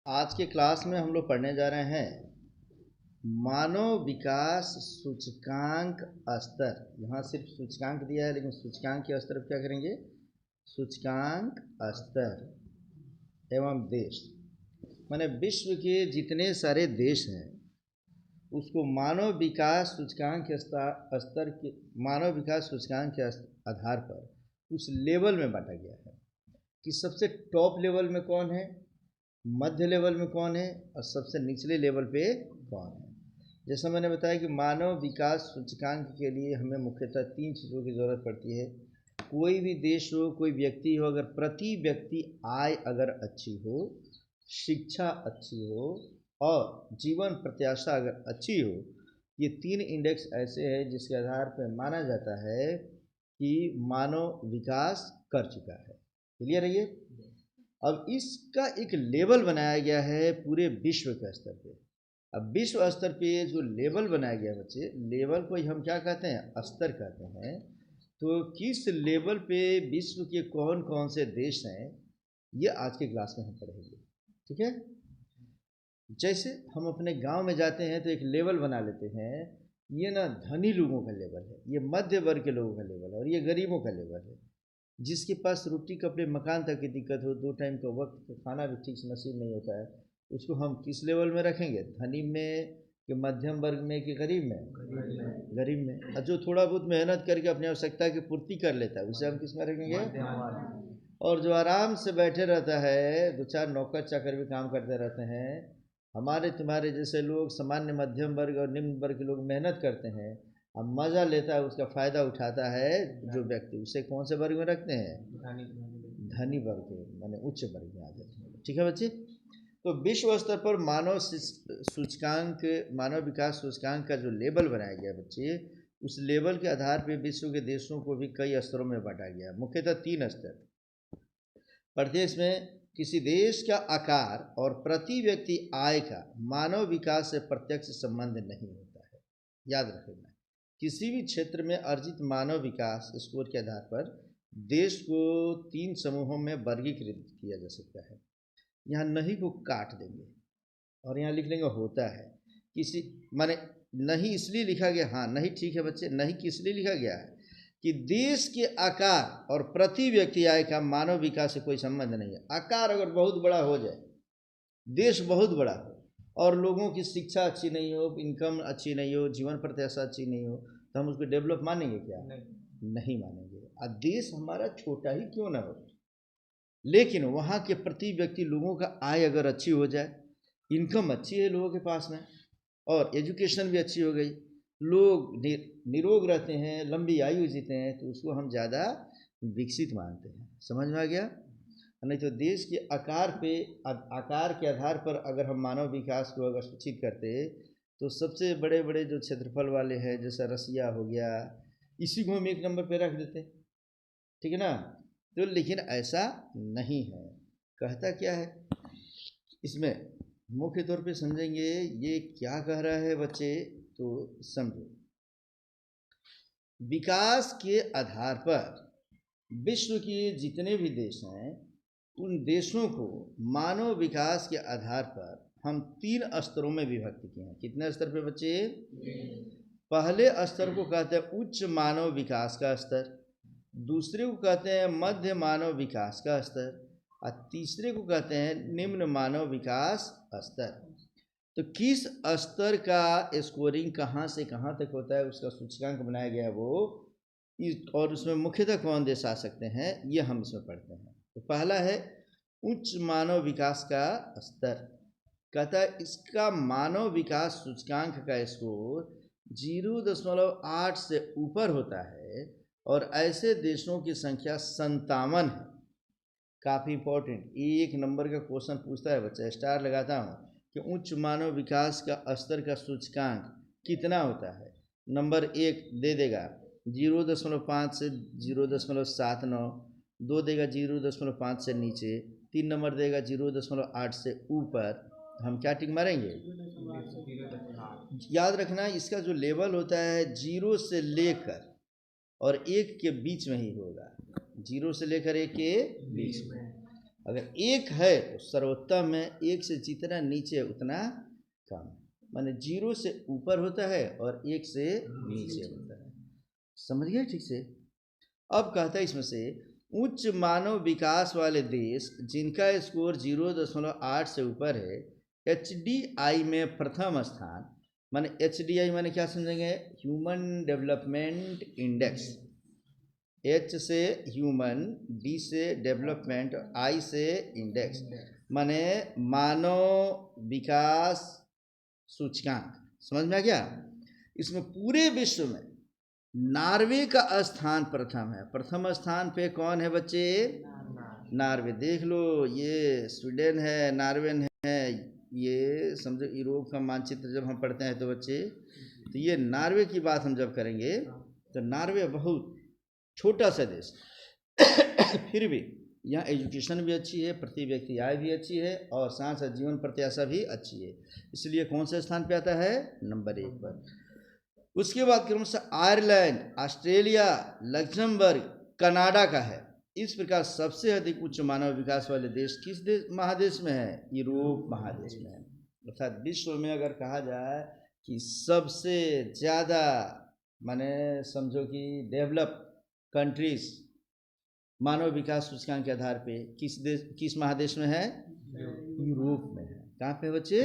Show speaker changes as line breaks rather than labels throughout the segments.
आज के क्लास में हम लोग पढ़ने जा रहे हैं मानव विकास सूचकांक स्तर। यहाँ सिर्फ सूचकांक दिया है, लेकिन सूचकांक के स्तर पर क्या करेंगे? सूचकांक स्तर एवं देश, माने विश्व के जितने सारे देश हैं उसको मानव विकास सूचकांक के स्तर के मानव विकास सूचकांक के आधार पर उस लेवल में बांटा गया है कि सबसे टॉप लेवल में कौन है, मध्य लेवल में कौन है और सबसे निचले लेवल पे कौन है। जैसा मैंने बताया कि मानव विकास सूचकांक के लिए हमें मुख्यतः 3 चीज़ों की ज़रूरत पड़ती है। कोई भी देश हो, कोई व्यक्ति हो, अगर प्रति व्यक्ति आय अगर अच्छी हो, शिक्षा अच्छी हो और जीवन प्रत्याशा अगर अच्छी हो, ये 3 इंडेक्स ऐसे हैं जिसके आधार पर माना जाता है कि मानव विकास कर चुका है। क्लियर है ये? अब इसका एक लेवल बनाया गया है पूरे विश्व के स्तर पे। अब विश्व स्तर पे जो लेवल बनाया गया है बच्चे, लेवल को हम क्या कहते हैं? स्तर कहते हैं। तो किस लेवल पे विश्व के कौन कौन से देश हैं, ये आज के क्लास में हम पढ़ेंगे। ठीक है? जैसे हम अपने गांव में जाते हैं तो एक लेवल बना लेते हैं, ये ना धनी लोगों का लेवल है, ये मध्य वर्ग के लोगों का लेवल है और ये गरीबों का लेवल है। जिसके पास रोटी कपड़े मकान तक की दिक्कत हो, 2 टाइम का वक्त का खाना भी ठीक से नसीब नहीं होता है, उसको हम किस लेवल में रखेंगे? धनी में कि मध्यम वर्ग में कि गरीब में? गरीब में। और जो थोड़ा बहुत मेहनत करके अपनी आवश्यकता की पूर्ति कर लेता है उसे हम किस में रखेंगे? और जो आराम से बैठे रहता है, 2-4 नौकर चाकर भी काम करते रहते हैं, हमारे तुम्हारे जैसे लोग सामान्य मध्यम वर्ग और निम्न वर्ग के लोग मेहनत करते हैं, अब मज़ा लेता है, उसका फ़ायदा उठाता है जो व्यक्ति, उसे कौन से वर्ग में रखते हैं? धनी वर्ग, माने उच्च वर्ग में आ जाते हैं। ठीक है बच्चे? तो विश्व स्तर पर मानव सूचकांक, मानव विकास सूचकांक का जो लेवल बनाया गया बच्चे, उस लेवल के आधार पर विश्व के देशों को भी कई स्तरों में बांटा गया, मुख्यतः 3 स्तर। प्रदेश में किसी देश का आकार और प्रति व्यक्ति आय का मानव विकास से प्रत्यक्ष संबंध नहीं होता है, याद रखना। किसी भी क्षेत्र में अर्जित मानव विकास स्कोर के आधार पर देश को 3 समूहों में वर्गीकृत किया जा सकता है। यहाँ नहीं को काट देंगे और यहाँ लिख लेंगे होता है। किसी माने नहीं इसलिए लिखा गया, हाँ नहीं ठीक है बच्चे, नहीं किस लिए लिखा गया है कि देश के आकार और प्रति व्यक्ति आय का मानव विकास से कोई संबंध नहीं है। आकार अगर बहुत बड़ा हो जाए, देश बहुत बड़ा हो और लोगों की शिक्षा अच्छी नहीं हो, इनकम अच्छी नहीं हो, जीवन प्रत्याशा अच्छी नहीं हो, तो हम उसको डेवलप मानेंगे क्या? नहीं मानेंगे। और देश हमारा छोटा ही क्यों ना हो, लेकिन वहाँ के प्रति व्यक्ति लोगों का आय अगर अच्छी हो जाए, इनकम अच्छी है लोगों के पास में और एजुकेशन भी अच्छी हो गई, लोग निरोग रहते हैं, लंबी आयु जीते हैं, तो उसको हम ज़्यादा विकसित मानते हैं। समझ में आ गया? नहीं तो देश के आकार के आधार पर अगर हम मानव विकास को अगर सूचित करते तो सबसे बड़े बड़े जो क्षेत्रफल वाले हैं जैसा रसिया हो गया, इसी को हम 1 नंबर पे रख देते। ठीक है ना? तो लेकिन ऐसा नहीं है। कहता क्या है इसमें, मुख्य तौर पे समझेंगे ये क्या कह रहा है बच्चे, तो समझो। विकास के आधार पर विश्व के जितने भी देश हैं उन देशों को मानव विकास के आधार पर हम 3 स्तरों में विभक्त किए हैं। कितने स्तर पे बच्चे? पहले स्तर को कहते हैं उच्च मानव विकास का स्तर, दूसरे को कहते हैं मध्य मानव विकास का स्तर और तीसरे को कहते हैं निम्न मानव विकास स्तर। तो किस स्तर का स्कोरिंग कहाँ से कहाँ तक होता है उसका सूचकांक बनाया गया है वो, और उसमें मुख्यतः कौन देश आ सकते हैं ये हम इसमें पढ़ते हैं। तो पहला है उच्च मानव विकास का स्तर। कहता है इसका मानव विकास सूचकांक का स्कोर 0.8 से ऊपर होता है और ऐसे देशों की संख्या 57 है। काफ़ी इंपॉर्टेंट, 1 नंबर का क्वेश्चन पूछता है बच्चा, स्टार लगाता हूँ कि उच्च मानव विकास का स्तर का सूचकांक कितना होता है। नंबर 1 दे देगा 0.5 से 0.79, 2 देगा 0.5 से नीचे, 3 नंबर देगा 0.8 से ऊपर। हम क्या टिक मारेंगे? याद रखना इसका जो लेवल होता है 0 से लेकर और 1 के बीच में ही होगा, 0 से लेकर 1 के बीच में। अगर एक है तो सर्वोत्तम है, एक से जितना नीचे उतना कम, माने 0 से ऊपर होता है और 1 से नीचे होता है। समझ गए ठीक से? अब कहता है इसमें से उच्च मानव विकास वाले देश जिनका स्कोर 0.8 से ऊपर है, HDI में प्रथम स्थान, माने HDI माने क्या समझेंगे? Human development index. H से ह्यूमन, D से डेवलपमेंट, I से इंडेक्स, माने मानव विकास सूचकांक। समझ में आ गया? इसमें पूरे विश्व में नॉर्वे का स्थान प्रथम है। प्रथम स्थान पे कौन है बच्चे? नॉर्वे। देख लो, ये स्वीडन है, नॉर्वे है, ये समझो यूरोप का मानचित्र जब हम पढ़ते हैं तो बच्चे, तो ये नॉर्वे की बात हम जब करेंगे तो नॉर्वे बहुत छोटा सा देश फिर भी यहाँ एजुकेशन भी अच्छी है, प्रति व्यक्ति आय भी अच्छी है और साथ साथ जीवन प्रत्याशा भी अच्छी है, इसलिए कौन से स्थान पे आता है? नंबर 1 पर। उसके बाद क्रम से आयरलैंड, ऑस्ट्रेलिया, लग्जमबर्ग, कनाडा का है। इस प्रकार सबसे अधिक उच्च मानव विकास वाले देश किस महादेश में है? यूरोप महादेश में है। अर्थात विश्व में अगर कहा जाए कि सबसे ज़्यादा माने समझो कि डेवलप कंट्रीज मानव विकास सूचकांक के आधार पे किस महादेश में है? यूरोप में है। कहाँ पे बच्चे?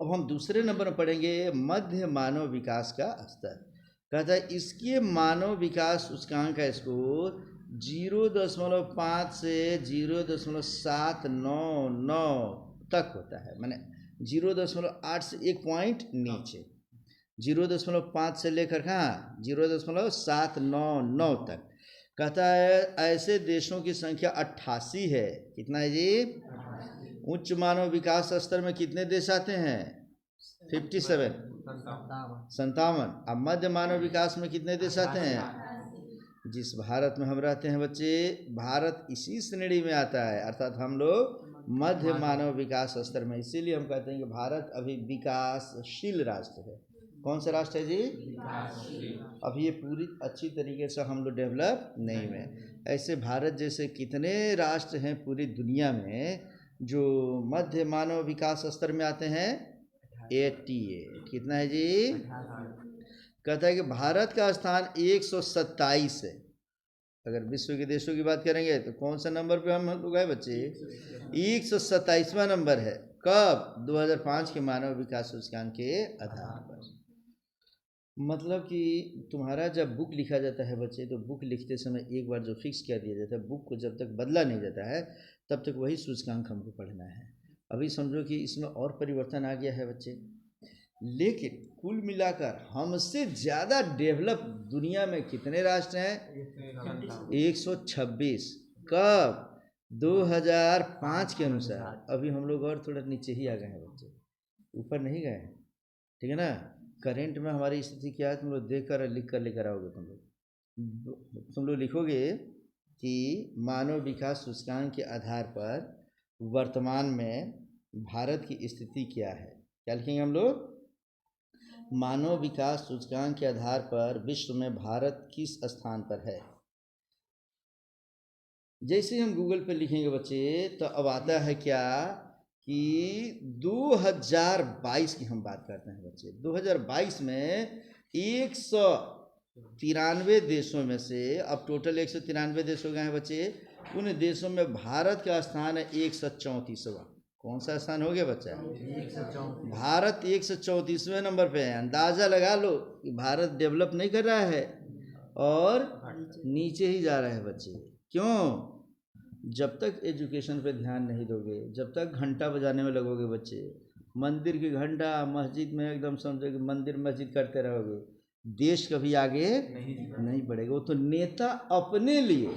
अब हम दूसरे नंबर में पढ़ेंगे मध्य मानव विकास का स्तर। कहता है इसके मानव विकास सूचकांक का स्कोर 0.5 से 0.799 तक होता है, माने 0.8 से 1 पॉइंट नीचे, 0.5 से लेकर कहाँ 0.799 तक। कहता है ऐसे देशों की संख्या 88 है। कितना है जी? उच्च मानव विकास स्तर में कितने देश आते हैं? 57, 57। अब मध्य मानव विकास में कितने देश आते हैं? जिस भारत में हम रहते हैं बच्चे, भारत इसी श्रेणी में आता है, अर्थात हम लोग मध्य मानव विकास स्तर में। इसीलिए हम कहते हैं कि भारत अभी विकासशील राष्ट्र है। कौन सा राष्ट्र है जी? अभी ये पूरी अच्छी तरीके से हम लोग डेवलप नहीं हुए। ऐसे भारत जैसे कितने राष्ट्र हैं पूरी दुनिया में जो मध्य मानव विकास स्तर में आते हैं? 88। कितना है जी? कहता है कि भारत का स्थान 127 है। अगर विश्व के देशों की बात करेंगे तो कौन सा नंबर पे हम लोग आए बच्चे? 127वां नंबर है। कब? 2005 के मानव विकास सूचकांक के आधार पर। मतलब कि तुम्हारा जब बुक लिखा जाता है बच्चे, तो बुक लिखते समय एक बार जो फिक्स कर दिया जाता है, बुक को जब तक बदला नहीं जाता है तब तक वही सूचकांक हमको पढ़ना है। अभी समझो कि इसमें और परिवर्तन आ गया है बच्चे, लेकिन कुल मिलाकर हमसे ज़्यादा डेवलप दुनिया में कितने राष्ट्र हैं? 126। कब? 2005 के अनुसार। अभी हम लोग और थोड़ा नीचे ही आ गए हैं बच्चे, ऊपर नहीं गए, ठीक है ना। करेंट में हमारी स्थिति क्या है तुम लोग देख कर लिख कर लेकर आओगे। तुम लोग लिखोगे कि मानव विकास सूचकांक के आधार पर वर्तमान में भारत की स्थिति क्या है। क्या लिखेंगे हम लोग? मानव विकास सूचकांक के आधार पर विश्व में भारत किस स्थान पर है। जैसे हम गूगल पे लिखेंगे बच्चे तो अब आता है क्या कि 2022 की हम बात करते हैं बच्चे। 2022 में 193 देशों में से, अब टोटल 193 देश हो गए हैं बच्चे, उन देशों में भारत का स्थान है 134वां। कौन सा स्थान हो गया बच्चा? 134। भारत 134वें नंबर पे है। अंदाज़ा लगा लो कि भारत डेवलप नहीं कर रहा है और नीचे ही जा रहा है बच्चे। क्यों? जब तक एजुकेशन पे ध्यान नहीं दोगे, जब तक घंटा बजाने में लगोगे बच्चे, मंदिर की घंटा, मस्जिद में एकदम समझो कि मंदिर मस्जिद करते रहोगे, देश कभी आगे नहीं बढ़ेगा। वो तो नेता अपने लिए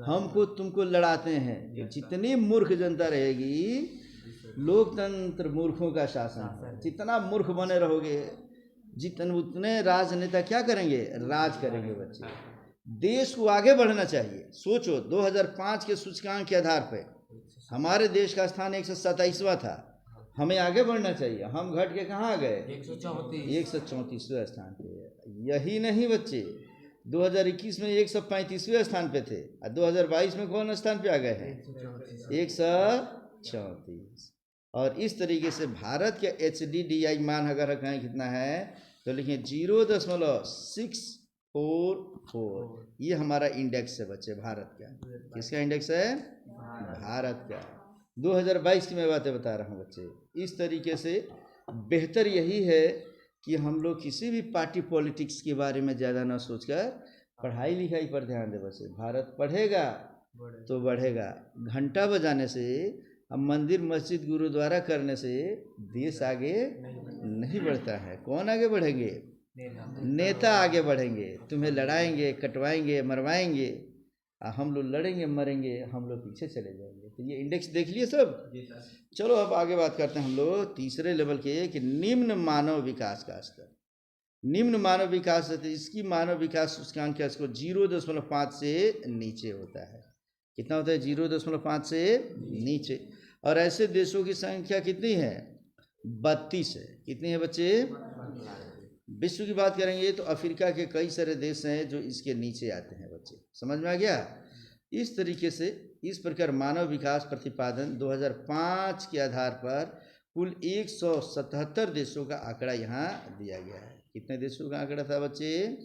हमको तुमको लड़ाते हैं। जितनी मूर्ख जनता रहेगी, लोकतंत्र मूर्खों का शासन है, जितना मूर्ख बने रहोगे उतने राजनेता क्या करेंगे? राज करेंगे बच्चे। देश को आगे बढ़ना चाहिए। सोचो 2005 के सूचकांक के आधार पर हमारे देश का स्थान 127वां था, हमें आगे बढ़ना चाहिए। हम घट के कहाँ आ गए? 134वें स्थान पे। यही नहीं बच्चे, 2021 में 135वें स्थान पे थे और 2022 में कौन स्थान पे आ गए हैं? 134। और इस तरीके से भारत के HDDI मान अगर रखें कितना है तो लिखिए 0.644। ये हमारा इंडेक्स है बच्चे भारत का। किसका इंडेक्स है? भारत का। 2022 की मैं बातें बता रहा हूँ बच्चे। इस तरीके से बेहतर यही है कि हम लोग किसी भी पार्टी पॉलिटिक्स के बारे में ज़्यादा ना सोचकर पढ़ाई लिखाई पर ध्यान दे। बच्चे भारत पढ़ेगा तो बढ़ेगा। घंटा बजाने से, अब मंदिर मस्जिद गुरुद्वारा करने से देश आगे नहीं बढ़ता है। कौन आगे बढ़ेंगे? नेता आगे बढ़ेंगे। तुम्हें लड़ाएंगे, कटवाएंगे, मरवाएंगे, हम लोग लड़ेंगे, मरेंगे, हम लोग पीछे चले जाएंगे। तो ये इंडेक्स देख लिए सब। चलो अब आगे बात करते हैं हम लोग तीसरे लेवल के कि निम्न मानव विकास का स्तर। निम्न मानव विकास, इसकी मानव विकास सूचकांक क्या? इसको 0.5 से नीचे होता है। कितना होता है? 0.5 से नीचे। और ऐसे देशों की संख्या कितनी है? 32 है। कितनी है बच्चे? विश्व की बात करेंगे तो अफ्रीका के कई सारे देश हैं जो इसके नीचे आते हैं बच्चे। समझ में आ गया? इस तरीके से इस प्रकार मानव विकास प्रतिपादन 2005 के आधार पर कुल 177 देशों का आंकड़ा यहाँ दिया गया है। कितने देशों का आंकड़ा था बच्चे?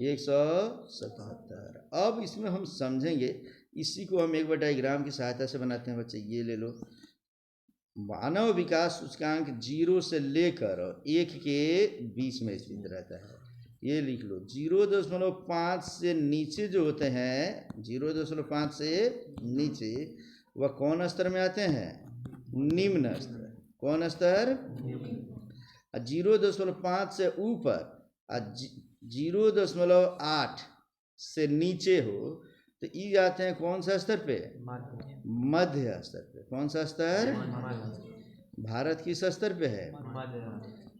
177। अब इसमें हम समझेंगे, इसी को हम एक बार डायग्राम की सहायता से बनाते हैं बच्चे। ये ले लो, मानव विकास सूचकांक 0 से लेकर 1 के बीच में स्थित रहता है। ये लिख लो, 0.5 से नीचे जो होते हैं, 0.5 से नीचे वह कौन स्तर में आते हैं? निम्न स्तर। कौन स्तर? 0.5 से ऊपर 0.8 से नीचे हो तो ये आते हैं कौन सा स्तर पे? मध्य स्तर पे। कौन सा स्तर? भारत किस स्तर पे है?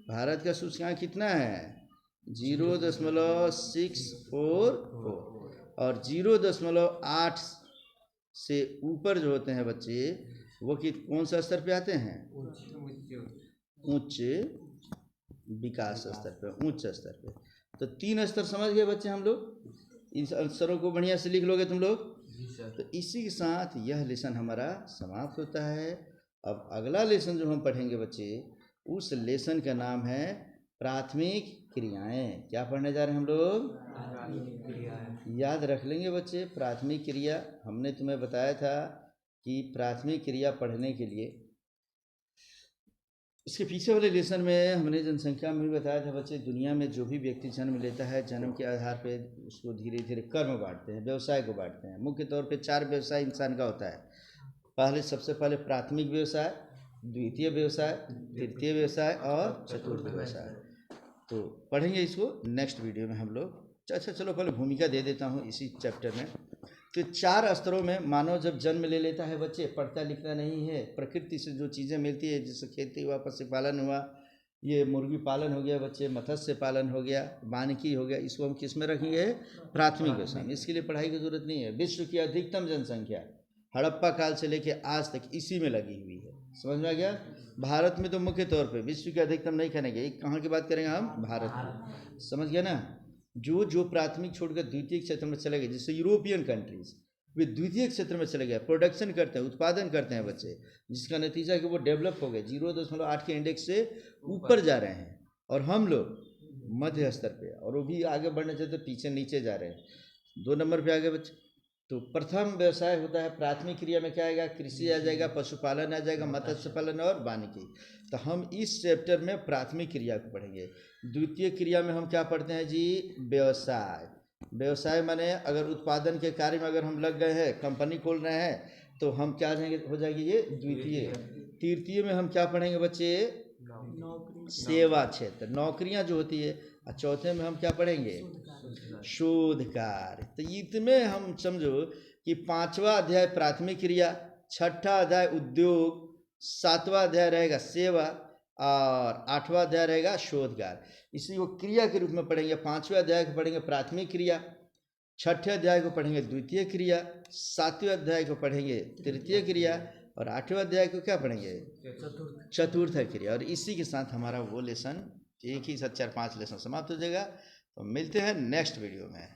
भारत का सूचकांक कितना है? 0.644। और 0.8 से ऊपर जो होते हैं बच्चे वो कौन सा स्तर पे आते हैं? उच्च विकास स्तर पे, उच्च स्तर पे। तो 3 स्तर समझ गए बच्चे हम लोग। इन स्तरों को बढ़िया से लिख लोगे तुम लोग। तो इसी के साथ यह लेसन हमारा समाप्त होता है। अब अगला लेसन जो हम पढ़ेंगे बच्चे, उस लेसन का नाम है प्राथमिक क्रियाएं। क्या पढ़ने जा रहे हैं हम लोग? याद रख लेंगे बच्चे, प्राथमिक क्रिया। हमने तुम्हें बताया था कि प्राथमिक क्रिया पढ़ने के लिए इसके पीछे वाले लेसन में हमने जनसंख्या में भी बताया था बच्चे, दुनिया में जो भी व्यक्ति जन्म लेता है, जन्म के आधार पे उसको धीरे धीरे कर्म बांटते हैं, व्यवसाय को बांटते हैं। मुख्य तौर पे 4 व्यवसाय इंसान का होता है। सबसे पहले प्राथमिक व्यवसाय, द्वितीय व्यवसाय, तृतीय व्यवसाय और चतुर्थ व्यवसाय। तो पढ़ेंगे इसको नेक्स्ट वीडियो में हम लोग। अच्छा चलो पहले भूमिका दे देता हूँ इसी चैप्टर में। तो 4 स्तरों में मानव जब जन्म ले लेता है बच्चे, पढ़ता लिखता नहीं है, प्रकृति से जो चीज़ें मिलती है, जैसे खेती हुआ, पशुपालन हुआ, ये मुर्गी पालन हो गया बच्चे, मत्स्य पालन हो गया, वानिकी हो गया, इसको हम किस में रखेंगे? प्राथमिक व्यवसाय में। इसके लिए पढ़ाई की जरूरत नहीं है। विश्व की अधिकतम जनसंख्या हड़प्पा काल से लेकर आज तक इसी में लगी हुई है। समझ में आ गया? भारत में तो मुख्य तौर पर विश्व की अधिकतम नहीं करेंगे, कहाँ की बात करेंगे हम? भारत की। समझ गया ना? जो प्राथमिक छोड़कर द्वितीय क्षेत्र में चले गए, जैसे यूरोपियन कंट्रीज, वे द्वितीय क्षेत्र में चले गए, प्रोडक्शन करते हैं, उत्पादन करते हैं बच्चे, जिसका नतीजा कि वो डेवलप हो गए, 0.8 के इंडेक्स से ऊपर जा रहे हैं। और हम लोग मध्य स्तर पे, और वो भी आगे बढ़ने से तो पीछे नीचे जा रहे हैं। 2 नंबर पे आ गए बच्चे। तो प्रथम व्यवसाय होता है प्राथमिक क्रिया में, क्या आएगा? कृषि आ जाएगा, पशुपालन आ जाएगा, मत्स्य पालन और वानिकी। तो हम इस चैप्टर में प्राथमिक क्रिया को पढ़ेंगे। द्वितीय क्रिया में हम क्या पढ़ते हैं जी? व्यवसाय। व्यवसाय माने अगर उत्पादन के कार्य में अगर हम लग गए हैं, कंपनी खोल रहे हैं, तो हम क्या हो जाएगी? ये द्वितीय। तृतीय में हम क्या पढ़ेंगे बच्चे? सेवा क्षेत्र, नौकरियां जो होती है। और चौथे में हम क्या पढ़ेंगे? शोध कार्य। तो इसमें हम समझो कि 5वां अध्याय प्राथमिक क्रिया, 6ठा अध्याय उद्योग, 7वां अध्याय रहेगा सेवा और 8वां अध्याय रहेगा शोध कार्य। इसी को क्रिया के रूप में पढ़ेंगे। 5वें अध्याय को पढ़ेंगे प्राथमिक क्रिया, 6ठे अध्याय को पढ़ेंगे द्वितीय क्रिया, 7वें अध्याय को पढ़ेंगे तृतीय क्रिया और 8वें अध्याय को क्या पढ़ेंगे? चतुर्थ क्रिया। और इसी के साथ हमारा वो लेसन, एक ही साथ 4-5 लेसन समाप्त हो जाएगा। तो मिलते हैं नेक्स्ट वीडियो में।